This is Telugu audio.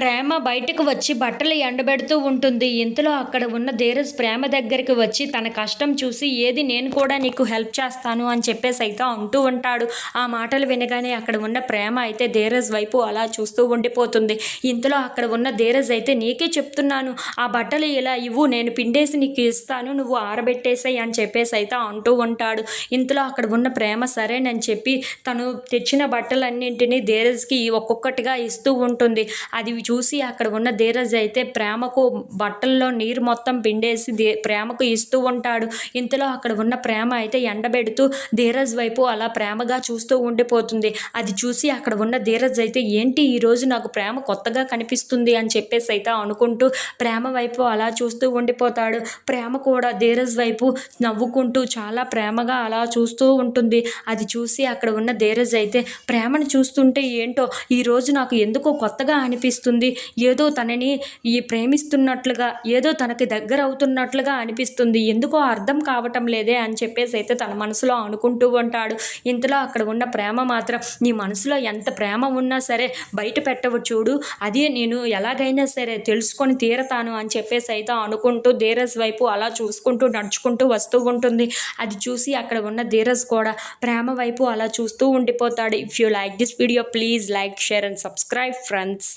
ప్రేమ బయటకు వచ్చి బట్టలు ఎండబెడుతూ ఉంటుంది. ఇంతలో అక్కడ ఉన్న ధీరజ్ ప్రేమ దగ్గరికి వచ్చి తన కష్టం చూసి ఏది నేను కూడా నీకు హెల్ప్ చేస్తాను అని చెప్పేసి అయితే అంటూ ఉంటాడు. ఆ మాటలు వినగానే అక్కడ ఉన్న ప్రేమ అయితే ధీరజ్ వైపు అలా చూస్తూ ఉండిపోతుంది. ఇంతలో అక్కడ ఉన్న ధీరజ్ అయితే నీకే చెప్తున్నాను, ఆ బట్టలు ఇలా ఇవ్వు, నేను పిండేసి నీకు ఇస్తాను, నువ్వు ఆరబెట్టేసాయి అని చెప్పేసి అయితే అంటూ ఉంటాడు. ఇంతలో అక్కడ ఉన్న ప్రేమ సరేనని చెప్పి తను తెచ్చిన బట్టలన్నింటినీ ధీరజ్కి ఒక్కొక్కటిగా ఇస్తూ ఉంటుంది. అది చూసి అక్కడ ఉన్న ధీరజ్ అయితే ప్రేమకు బట్టల్లో నీరు మొత్తం పిండేసి ప్రేమకు ఇస్తూ ఉంటాడు. ఇంతలో అక్కడ ఉన్న ప్రేమ అయితే ఎండబెడుతూ ధీరజ్ వైపు అలా ప్రేమగా చూస్తూ ఉండిపోతుంది. అది చూసి అక్కడ ఉన్న ధీరజ్ అయితే ఏంటి ఈరోజు నాకు ప్రేమ కొత్తగా కనిపిస్తుంది అని చెప్పేసి అయితే అనుకుంటూ ప్రేమ వైపు అలా చూస్తూ ఉండిపోతాడు. ప్రేమ కూడా ధీరజ్ వైపు నవ్వుకుంటూ చాలా ప్రేమగా అలా చూస్తూ ఉంటుంది. అది చూసి అక్కడ ఉన్న ధీరజ్ అయితే ప్రేమను చూస్తుంటే ఏంటో ఈరోజు నాకు ఎందుకో కొత్తగా అనిపిస్తుంది, ఏదో తనని ప్రేమిస్తున్నట్లుగా, ఏదో తనకి దగ్గర అవుతున్నట్లుగా అనిపిస్తుంది, ఎందుకో అర్థం కావటం లేదే అని చెప్పేసి అయితే తన మనసులో అనుకుంటూ ఉంటాడు. ఇంతలో అక్కడ ఉన్న ప్రేమ మాత్రం నీ మనసులో ఎంత ప్రేమ ఉన్నా సరే బయట పెట్టవు చూడు, అదే నేను ఎలాగైనా సరే తెలుసుకొని తీరతాను అని చెప్పేసి అయితే అనుకుంటూ ధీరజ్ వైపు అలా చూసుకుంటూ నడుచుకుంటూ వస్తూ ఉంటుంది. అది చూసి అక్కడ ఉన్న ధీరజ్ కూడా ప్రేమ వైపు అలా చూస్తూ ఉండిపోతాడు. If you like this video please like, share and subscribe friends.